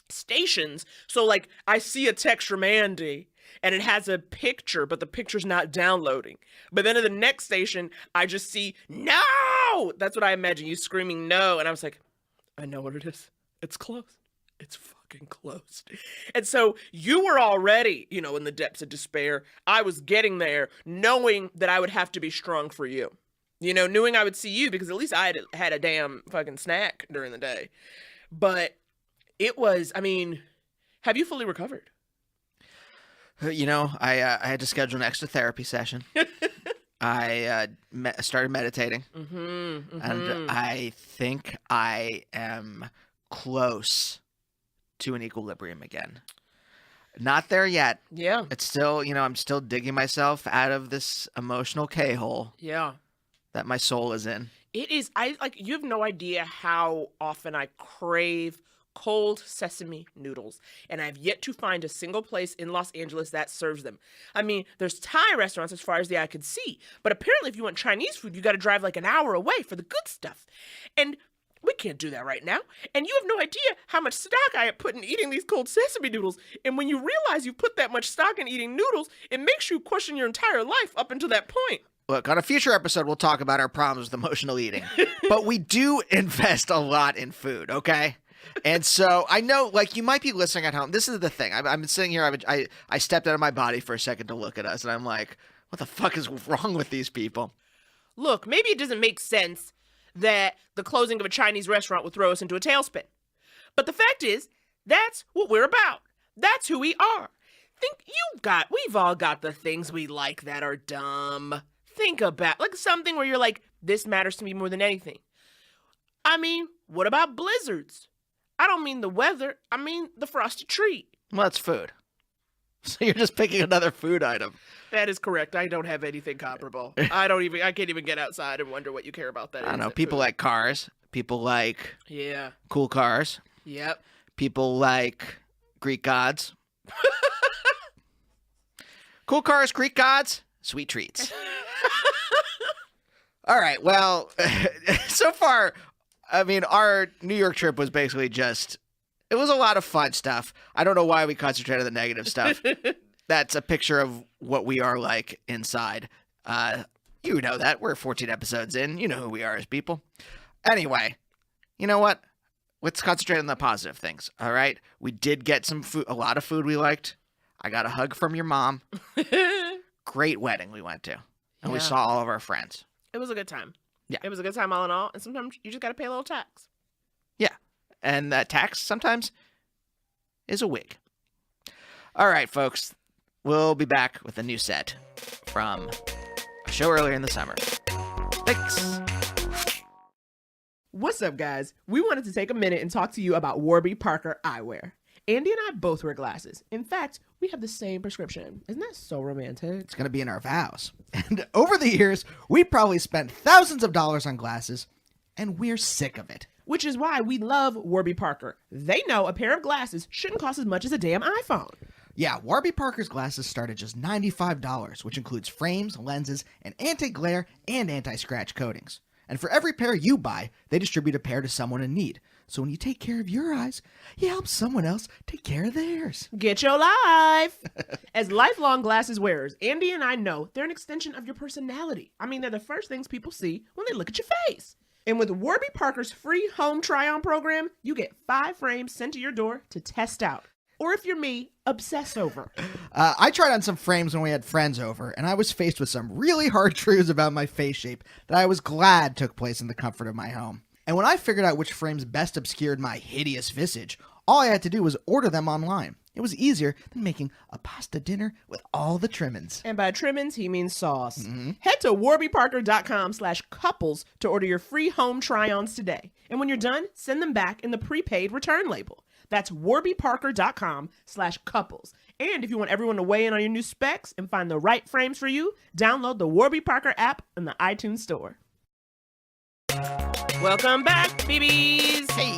stations. So like I see a text from Andy and it has a picture, but the picture's not downloading. But then at the next station, I just see, no! That's what I imagine, you screaming no. And I was like, I know what it is. It's closed. It's fucking closed. And so you were already, in the depths of despair. I was getting there knowing that I would have to be strong for you. Knowing I would see you because at least I had a damn fucking snack during the day. But it was, have you fully recovered? I had to schedule an extra therapy session. I started meditating. And I think I am close to an equilibrium again. Not there yet. Yeah. It's still, I'm still digging myself out of this emotional K-hole. Yeah. That my soul is in. It is. You have no idea how often I crave cold sesame noodles, and I've yet to find a single place in Los Angeles that serves them. There's Thai restaurants as far as the eye could see, but apparently if you want Chinese food, you got to drive like an hour away for the good stuff. And we can't do that right now. And you have no idea how much stock I have put in eating these cold sesame noodles. And when you realize you put that much stock in eating noodles, it makes you question your entire life up until that point. Look, on a future episode, we'll talk about our problems with emotional eating. But we do invest a lot in food, okay? And so I know, you might be listening at home. This is the thing. I'm sitting here. I stepped out of my body for a second to look at us, and I'm like, what the fuck is wrong with these people? Look, maybe it doesn't make sense that the closing of a Chinese restaurant would throw us into a tailspin. But the fact is, that's what we're about. That's who we are. We've all got the things we like that are dumb. Think about, something where you're like, this matters to me more than anything. What about blizzards? I don't mean the weather. I mean the frosted treat. Well, it's food. So you're just picking another food item. That is correct. I don't have anything comparable. I can't even get outside and wonder what you care about that. I don't know. People like cars. People like cool cars. Yep. People like Greek gods. Cool cars, Greek gods, sweet treats. All right. Well, so far, our New York trip was basically it was a lot of fun stuff. I don't know why we concentrated on the negative stuff. That's a picture of what we are like inside. You know that. We're 14 episodes in. You know who we are as people. Anyway, you know what? Let's concentrate on the positive things, all right? We did get some food, a lot of food we liked. I got a hug from your mom. Great wedding we went to. And we saw all of our friends. It was a good time. Yeah. It was a good time all in all. And sometimes you just got to pay a little tax. Yeah. And that tax sometimes is a wig. All right, folks. We'll be back with a new set from a show earlier in the summer. Thanks. What's up, guys? We wanted to take a minute and talk to you about Warby Parker Eyewear. Andy and I both wear glasses. In fact, we have the same prescription. Isn't that so romantic? It's going to be in our vows. And over the years, we probably spent thousands of dollars on glasses, and we're sick of it. Which is why we love Warby Parker. They know a pair of glasses shouldn't cost as much as a damn iPhone. Yeah, Warby Parker's glasses start at just $95, which includes frames, lenses, and anti-glare and anti-scratch coatings. And for every pair you buy, they distribute a pair to someone in need. So when you take care of your eyes, you help someone else take care of theirs. Get your life! As lifelong glasses wearers, Andy and I know they're an extension of your personality. They're the first things people see when they look at your face. And with Warby Parker's free home try-on program, you get 5 frames sent to your door to test out. Or if you're me, obsess over. I tried on some frames when we had friends over, and I was faced with some really hard truths about my face shape that I was glad took place in the comfort of my home. And when I figured out which frames best obscured my hideous visage, all I had to do was order them online. It was easier than making a pasta dinner with all the trimmings. And by trimmings, he means sauce. Head to warbyparker.com/couples to order your free home try-ons today. And when you're done, send them back in the prepaid return label. That's warbyparker.com/couples. And if you want everyone to weigh in on your new specs and find the right frames for you, download the Warby Parker app in the iTunes store. Welcome back, BBs. Hey.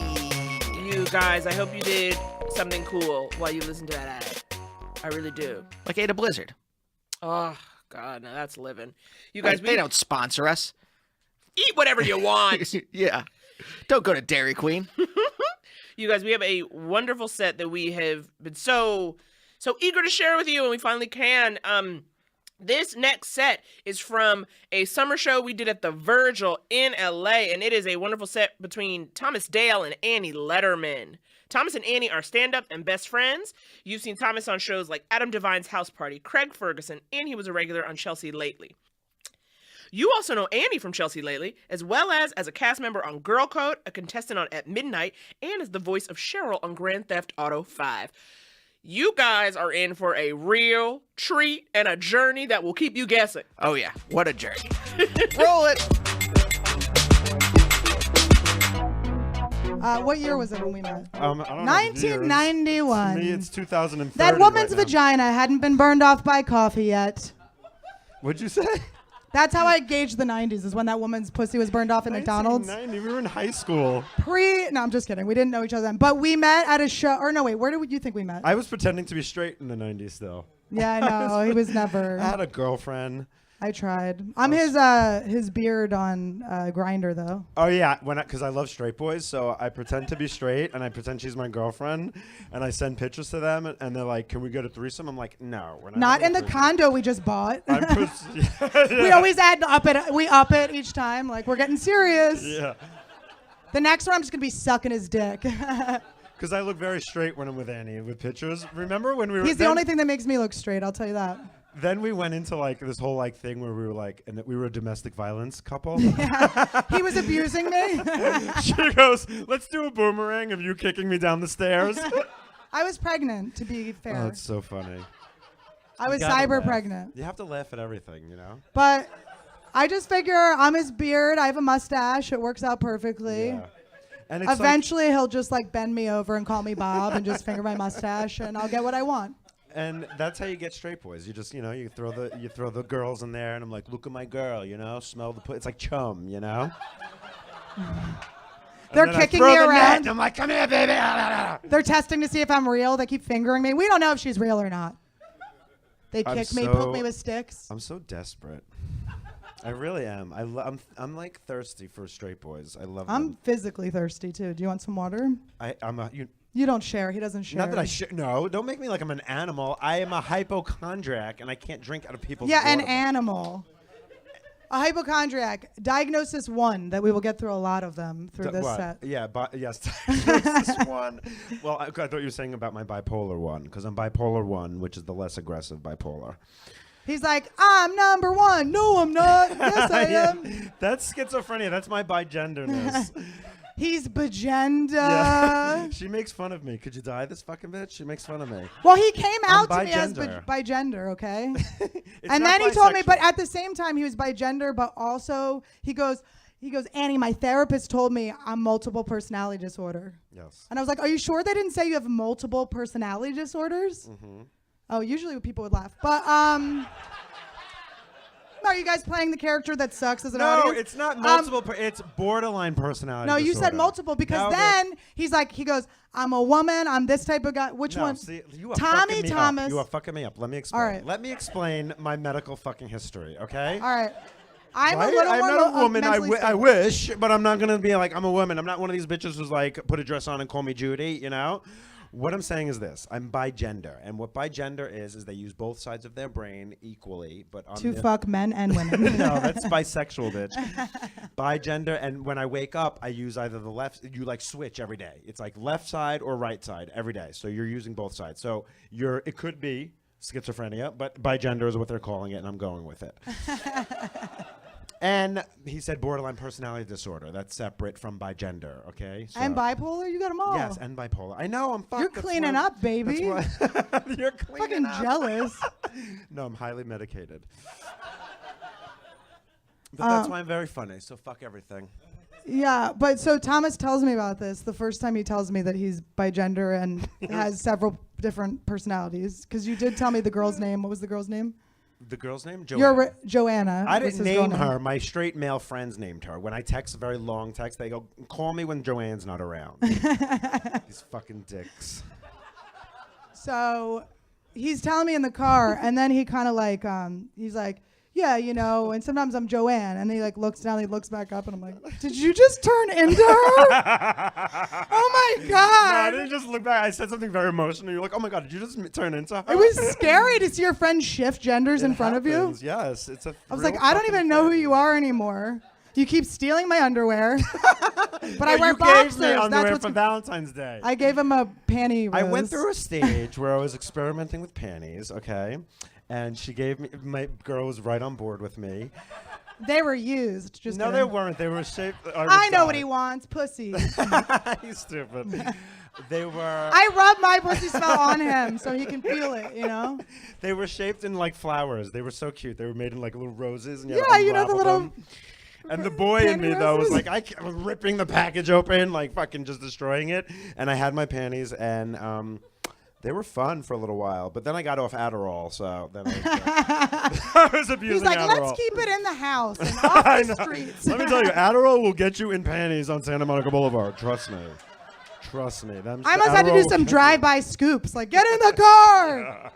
You guys, I hope you did something cool while you listened to that ad. I really do. Like ate a blizzard. Oh, God, now that's living. You guys, They don't sponsor us. eat whatever you want. Yeah. Don't go to Dairy Queen. You guys, we have a wonderful set that we have been so eager to share with you, and we finally can. This next set is from a summer show we did at the Virgil in LA, and it is a wonderful set between Thomas Dale and Annie Letterman. Thomas and Annie are stand-up and best friends. You've seen Thomas on shows like Adam Devine's House Party, Craig Ferguson, and he was a regular on Chelsea Lately. You also know Annie from Chelsea Lately, as well as a cast member on Girl Code, a contestant on At Midnight, and as the voice of Cheryl on Grand Theft Auto 5. You guys are in for a real treat and a journey that will keep you guessing. Oh, yeah. What a journey. Roll it. What year was it when we met? I don't know the years. 1991. To me, it's 2030. That woman's right now. vagina hadn't been burned off by coffee yet. What'd you say? That's how I gauged the 90s, is when that woman's pussy was burned off at McDonald's. 1990, we were in high school. No, I'm just kidding. We didn't know each other then. But we met at a show. Or no, wait, where did you think we met? I was pretending to be straight in the 90s still. Yeah, I know. He was I never. had a girlfriend. I tried. I'm his beard on Grindr, though. Oh, yeah, because I love straight boys, so I pretend to be straight, and I pretend she's my girlfriend, and I send pictures to them, and they're like, can we get a threesome? I'm like, no, we're not. Not in having a the threesome." condo we just bought. Yeah. We always up it each time. Like, we're getting serious. Yeah. The next one, I'm just going to be sucking his dick. Because I look very straight when I'm with Annie with pictures. Remember when we were... He's the only thing that makes me look straight, I'll tell you that. Then we went into like this whole like thing where we were like, and we were a domestic violence couple. He was abusing me. She goes, let's do a boomerang of you kicking me down the stairs. I was pregnant, to be fair. Oh, it's so funny. I was You gotta cyber laugh. pregnant. You have to laugh at everything, you know? But I just figure I'm his beard. I have a mustache. It works out perfectly. Yeah. And it's Eventually, he'll just like bend me over and call me Bob and just finger my mustache, and I'll get what I want. and that's how you get straight boys. You just, you throw the girls in there, and I'm like, look at my girl, smell the it's like chum, They're kicking me around. And I'm like, come here, baby. They're testing to see if I'm real. They keep fingering me. We don't know if she's real or not. They kick me, poke me with sticks. I'm so desperate. I really am. I'm like thirsty for straight boys. I love I'm them. physically thirsty too. Do you want some water? You don't share. He doesn't share. Not that I should. No, don't make me like I'm an animal. I am a hypochondriac, and I can't drink out of people's Yeah, an water. animal. A hypochondriac. Diagnosis 1, that we will get through a lot of them through this What? set. Yeah, yes. Diagnosis 1. Well, I thought you were saying about my bipolar 1, because I'm bipolar 1, which is the less aggressive bipolar. He's like, I'm number 1. No, I'm not. Yes, I am. Yeah, that's schizophrenia. That's my bigenderness. He's bagenda. Yeah. She makes fun of me. Could you die, this fucking bitch? She makes fun of me. Well, he came I'm out to me as bigender. bigender, okay? It's And not then he told me, bisexual. but at the same time, he was bigender, but also he goes, Annie, my therapist told me I'm multiple personality disorder. Yes. And I was like, are you sure they didn't say you have multiple personality disorders? Mm-hmm. Oh, usually people would laugh. But, are you guys playing the character that sucks as an No, audience? it's not multiple. It's borderline personality No, you said disorder. multiple because No, then he goes, I'm a woman. I'm this type of guy. Which No, one? see, you are Tommy fucking me Thomas. Up. You are fucking me up. Let me explain. All right. Let me explain my medical fucking history, okay? All right. I'm Right? a little I'm more not a woman. I mentally stable. wish, but I'm not gonna be like I'm a woman. I'm not one of these bitches who's like put a dress on and call me Judy. What I'm saying is this: I'm bigender, and what bigender is they use both sides of their brain equally, but on To the fuck men and women. No, that's bisexual, bitch. Bigender, and when I wake up, I use either the left. You like switch every day. It's like left side or right side every day. So you're using both sides. So it could be schizophrenia, but bigender is what they're calling it, and I'm going with it. And he said borderline personality disorder. That's separate from bigender, okay? So, And bipolar, you got them all. yes, and bipolar. I know, I'm fucked. You're That's cleaning why- up, baby. That's why you're cleaning Fucking up. jealous. No, I'm highly medicated. But that's why I'm very funny, so fuck everything. Yeah, but so Thomas tells me about this the first time he tells me that he's bigender and has several different personalities. Because you did tell me the girl's name. What was the girl's name? The girl's name? Joanna. I was didn't his girl name her. My straight male friends named her. When I text a very long text, they go, call me when Joanne's not around. These fucking dicks. So he's telling me in the car, and then he kind of like, he's like, yeah, you know, and sometimes I'm Joanne. And he like looks down, he looks back up, and I'm like, did you just turn into her? Oh my No, I God. didn't just look back. I said something very emotional. You're like, oh my God, did you just turn into her? It was scary to see your friend shift genders in front of you. Yes, it's a I was like, I don't even know who you are anymore. You keep stealing my underwear. But I wear you boxers. gave me underwear That's for what's Valentine's Day. I gave him a panty rose. I went through a stage where I was experimenting with panties, okay? And she gave me, my girl was right on board with me. They were used. Just No, kidding. they weren't. They were shaped. I know what he wants. Pussy. You stupid. They were. I rub my pussy smell on him so he can feel it, you know? They were shaped in like flowers. They were so cute. They were made in like little roses. And you had Yeah, to you know the unravel little. them. And the boy in panty me though was roses? like, I was ripping the package open, like fucking just destroying it. And I had my panties, and they were fun for a little while. But then I got off Adderall, so then I was abusing He's like, Adderall. let's keep it in the house and off I the know. streets. Let me tell you, Adderall will get you in panties on Santa Monica Boulevard. Trust me. Trust me. I must have to do some drive-by scoops. Like, get in the car.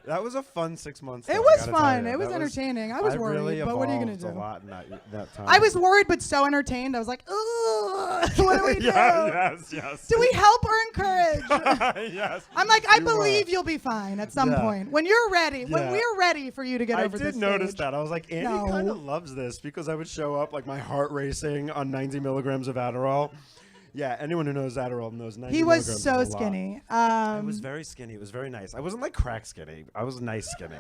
That was a fun 6 months. It though, I was gotta tell fun. you. It was That entertaining. I was worried, really but what are you gonna evolved do? A lot in that time. I was worried, but so entertained. I was like, ugh, what do we do? Yes. Do we help or encourage? Yes. I'm like, I You were. believe you'll be fine at some Yeah. point. When you're ready, when Yeah. we're ready for you to get I over this did notice stage. that. I was like, Andy No. kind of loves this because I would show up like my heart racing on 90 milligrams of Adderall. Yeah, anyone who knows Adderall knows 90 He was milligrams so is a lot. skinny. I was very skinny. It was very nice. I wasn't like crack skinny. I was nice skinny.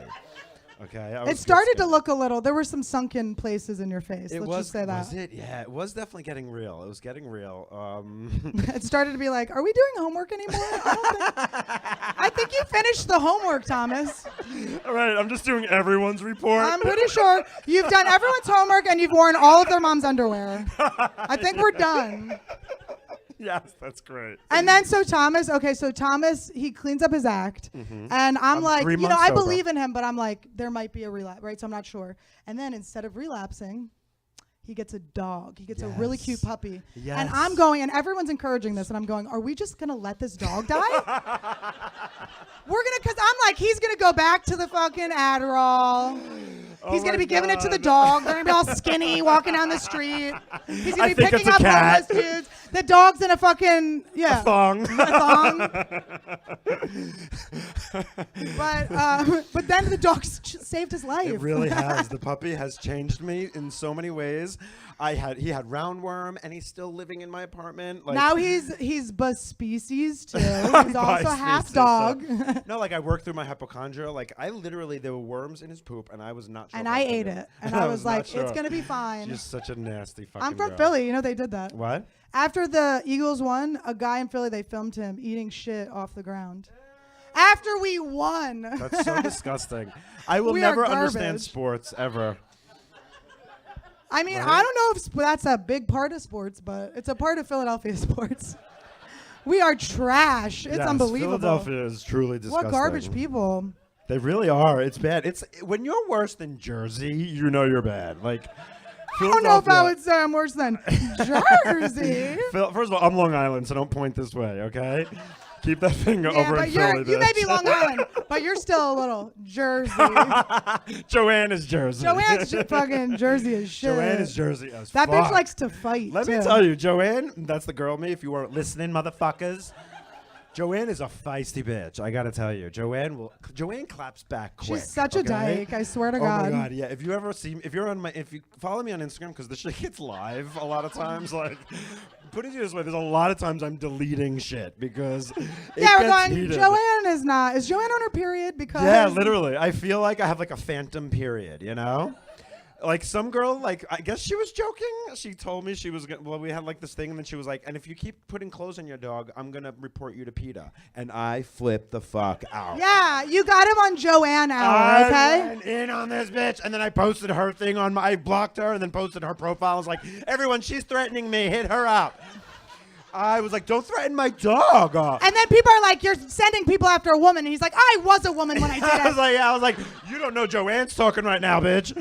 Okay. I was It good started to skinny. look a little. There were some sunken places in your face. It Let's was. just say that. Was it? Yeah. It was definitely getting real. It was getting real. It started to be like, are we doing homework anymore? I think you finished the homework, Thomas. All right. I'm just doing everyone's report. I'm pretty sure you've done everyone's homework and you've worn all of their mom's underwear. I think we're done. Yes, that's great. And then so Thomas, he cleans up his act. And I'm like, 3 you know, months I sober. believe in him, but I'm like, there might be a relapse, right? So I'm not sure. And then instead of relapsing, he gets a dog. He gets a really cute Yes. puppy. Yes. And I'm going, and everyone's encouraging this, and I'm going, are we just going to let this dog die? Because I'm like, he's going to go back to the fucking Adderall. He's going to my be giving it to the God. dog. They're going to be all skinny, walking down the street. He's I going to be think picking it's a up cat. homeless dudes. The dog's in a fucking, yeah. Thong. A thong. But then the dog saved his life. It really has. The puppy has changed me in so many ways. He had roundworm, and he's still living in my apartment. Like, Now he's species too. He's also half Bispecies, dog. No, like I worked through my hypochondria. Like I literally, there were worms in his poop, and I was not sure. And if I could ate do it. And I was not like, sure. it's going to be fine. She's such a nasty fucking I'm from girl. Philly. You know, they did that. What? After the Eagles won, a guy in Philly, they filmed him eating shit off the ground. After we won. That's so disgusting. I will We are never understand garbage. sports ever. I mean, Right? I don't know if that's a big part of sports, but it's a part of Philadelphia sports. We are trash. It's Yes, unbelievable. Philadelphia is truly disgusting. What garbage people. They really are. It's bad. It's when you're worse than Jersey, you know you're bad. Like I don't know if I Philadelphia- would say I'm worse than Jersey. First of all, I'm Long Island, so don't point this way, okay? Keep that finger Yeah, over but in Philly. you may bitch. be Long Island, but you're still a little Jersey. Joanne is Jersey. Joanne's fucking Jersey as shit. Joanne is Jersey as That fuck. bitch likes to fight. Let me too. tell you, Joanne, that's the girl me, if you weren't listening, motherfuckers. Joanne is a feisty bitch. I gotta tell you, Joanne claps back quick. She's such a okay? dyke. I swear to Oh God. my God, yeah. If you ever see, if you follow me on Instagram, because the shit gets live a lot of times. Like, put it this way, there's a lot of times I'm deleting shit because it Yeah, we're gets going. heated. Joanne is not. Is Joanne on her period? Because Yeah, literally. I feel like I have like a phantom period, you know? Like some girl, like I guess she was joking. She told me she was gonna, well, we had like this thing, and then she was like, and if you keep putting clothes on your dog, I'm gonna report you to PETA. And I flipped the fuck out. Yeah, you got him on Joanne Hour, I okay? went in on this bitch, and then I posted her thing on I blocked her, and then posted her profile. I was like, everyone, she's threatening me. Hit her up. I was like, don't threaten my dog. And then people are like, you're sending people after a woman. And he's like, I was a woman when I did it. I was like, you don't know Joanne's talking right now, bitch.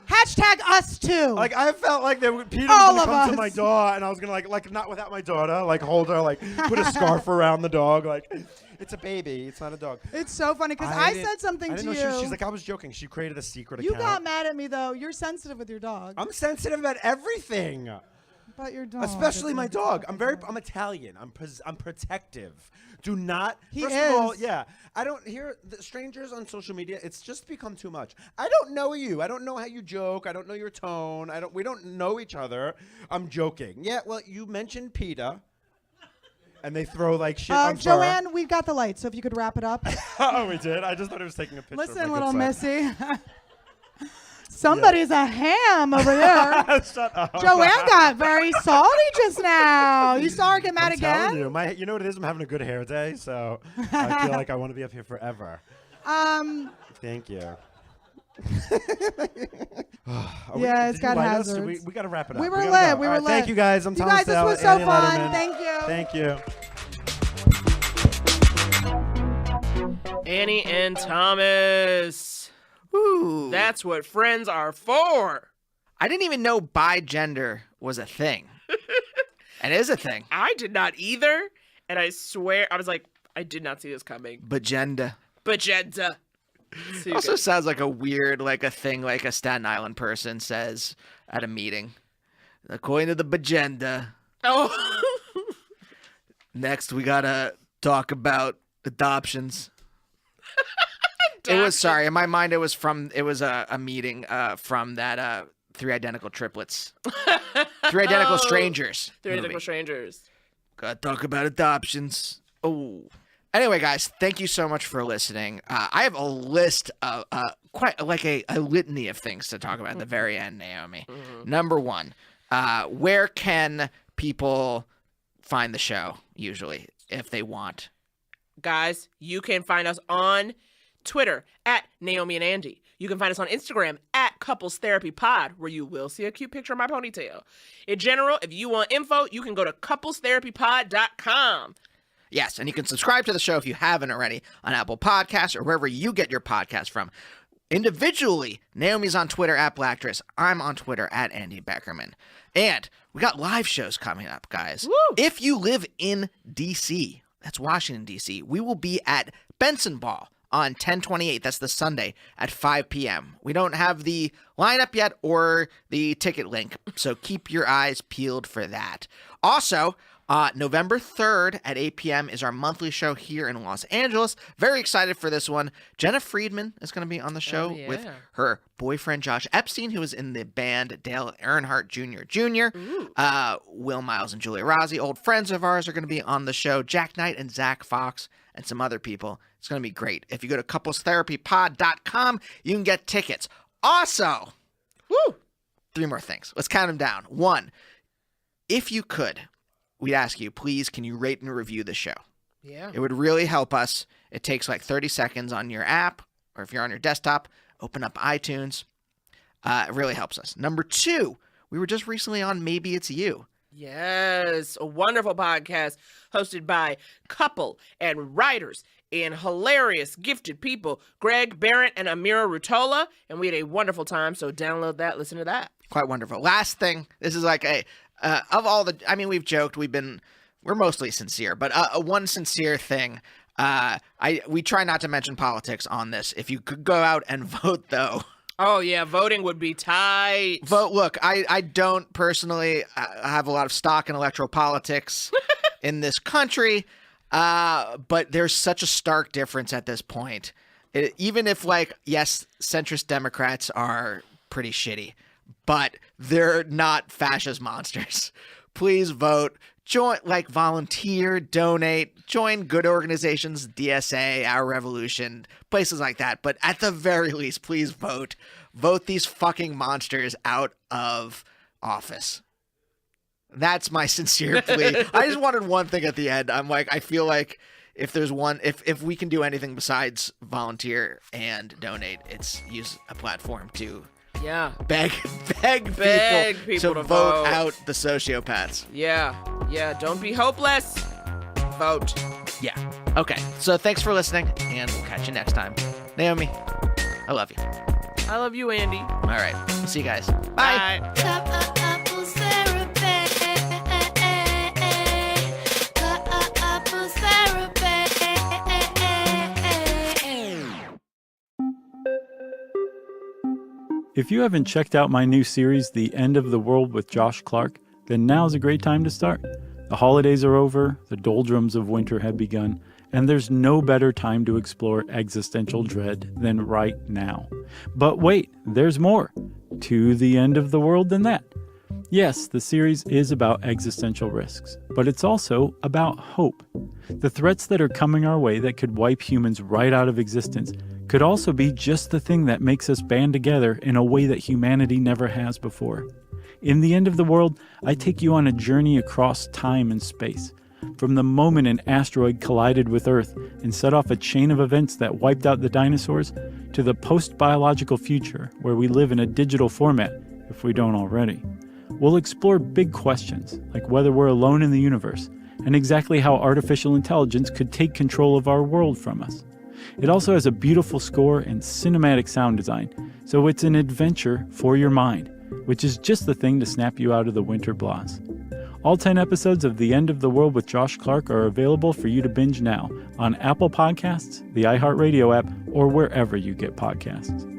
Hashtag us too. Like I felt like PETA was All gonna of come to us. my door, and I was gonna like not without my daughter, like hold her, like put a scarf around the dog, like it's a baby, it's not a dog. It's so funny because I didn't- said something I to didn't you. know she's like, I was joking. She created a secret You account. got mad at me though. You're sensitive with your dog. I'm sensitive about everything. But your dog. Especially my isn't. dog. I'm Italian. I'm protective. Do not. He first of all, is. yeah. I don't hear the strangers on social media. It's just become too much. I don't know you. I don't know how you joke. I don't know your tone. We don't know each other. I'm joking. Yeah. Well, you mentioned PETA, and they throw like shit on fur. Joanne, we've got the lights, so if you could wrap it up. Oh, we did. I just thought it was taking a picture. of Listen, my little good side. Missy. Somebody's a ham over there. Shut up. Joanne got very salty just now. You saw her get mad I'm telling again? you know what it is? I'm having a good hair day, so I feel like I want to be up here forever. Thank you. Yeah, it's got hazards. We got to wrap it up. We were gotta lit. go. We All were right, Thank lit. you guys. I'm You Thomas guys, this Dale, was so Annie fun. Letterman. Thank you. Thank you. Annie and Thomas. Ooh. That's what friends are for. I didn't even know bi-gender was a thing. It is a thing. I did not either. And I swear, I was like, I did not see this coming. Bagenda. Bagenda. Also sounds like a weird, like a thing like a Staten Island person says at a meeting. According to the bagenda, Oh. next we gotta talk about adoptions. It was, sorry, in my mind it was a meeting from that Three Identical Triplets. Three Identical Strangers. Three movie. Identical Strangers. Gotta talk about adoptions. Oh. Anyway, guys, thank you so much for listening. I have a list of quite like a litany of things to talk about at the very end, Naomi. Mm-hmm. Number one, where can people find the show usually if they want? Guys, you can find us on Twitter at Naomi and Andy. You can find us on Instagram at Couples Therapy Pod, where you will see a cute picture of my ponytail. In general, if you want info, you can go to couplestherapypod.com. Yes, and you can subscribe to the show if you haven't already on Apple Podcasts or wherever you get your podcast from. Individually, Naomi's on Twitter at Blacktress. I'm on Twitter at Andy Beckerman. And we got live shows coming up, guys. Woo! If you live in D.C., that's Washington, D.C., we will be at Benson Ball on 10/28. That's the Sunday at 5 p.m. We don't have the lineup yet or the ticket link, so keep your eyes peeled for that. Also, November 3rd at 8 p.m. is our monthly show here in Los Angeles. Very excited for this one. Jenna Friedman is going to be on the show with her boyfriend, Josh Epstein, who is in the band Dale Earnhardt Jr. Will Miles and Julia Rossi, old friends of ours, are going to be on the show. Jack Knight and Zach Fox and some other people. It's going to be great. If you go to couplestherapypod.com, you can get tickets. Also, 3 more things. Let's count them down. 1, if you could, we'd ask you, please, can you rate and review the show? Yeah. It would really help us. It takes like 30 seconds on your app, or if you're on your desktop, open up iTunes. It really helps us. Number 2, we were just recently on Maybe It's You. Yes, a wonderful podcast hosted by couple and writers and hilarious, gifted people, Greg Barrett and Amira Rutola, and we had a wonderful time, so download that, listen to that. Quite wonderful. Last thing, this is like of all the, I mean, we've joked, we're mostly sincere, but one sincere thing, we try not to mention politics on this. If you could go out and vote, though. Oh, yeah, voting would be tight. Vote. Look, I don't personally have a lot of stock in electoral politics in this country, but there's such a stark difference at this point. Even if, like, yes, centrist Democrats are pretty shitty, but they're not fascist monsters. Please vote. Join, like, volunteer, donate, join good organizations, DSA, Our Revolution, places like that. But at the very least, please vote. vote these fucking monsters out of office. That's my sincere plea. I just wanted one thing at the end. I'm like, I feel like if there's one, if we can do anything besides volunteer and donate, it's use a platform to beg people to vote out the sociopaths. Yeah. Don't be hopeless. Vote. Yeah. Okay. So thanks for listening, and we'll catch you next time. Naomi, I love you. I love you, Andy. All right. See you guys. Bye. Bye. Couples therapy. Couples therapy. If you haven't checked out my new series, The End of the World with Josh Clark, then now's a great time to start. The holidays are over, the doldrums of winter have begun, and there's no better time to explore existential dread than right now. But wait, there's more to the end of the world than that. Yes, the series is about existential risks, but it's also about hope. The threats that are coming our way that could wipe humans right out of existence could also be just the thing that makes us band together in a way that humanity never has before. In The End of the World, I take you on a journey across time and space. From the moment an asteroid collided with Earth and set off a chain of events that wiped out the dinosaurs, to the post-biological future where we live in a digital format, if we don't already. We'll explore big questions, like whether we're alone in the universe, and exactly how artificial intelligence could take control of our world from us. It also has a beautiful score and cinematic sound design, so it's an adventure for your mind, which is just the thing to snap you out of the winter blahs. All 10 episodes of The End of the World with Josh Clark are available for you to binge now on Apple Podcasts, the iHeartRadio app, or wherever you get podcasts.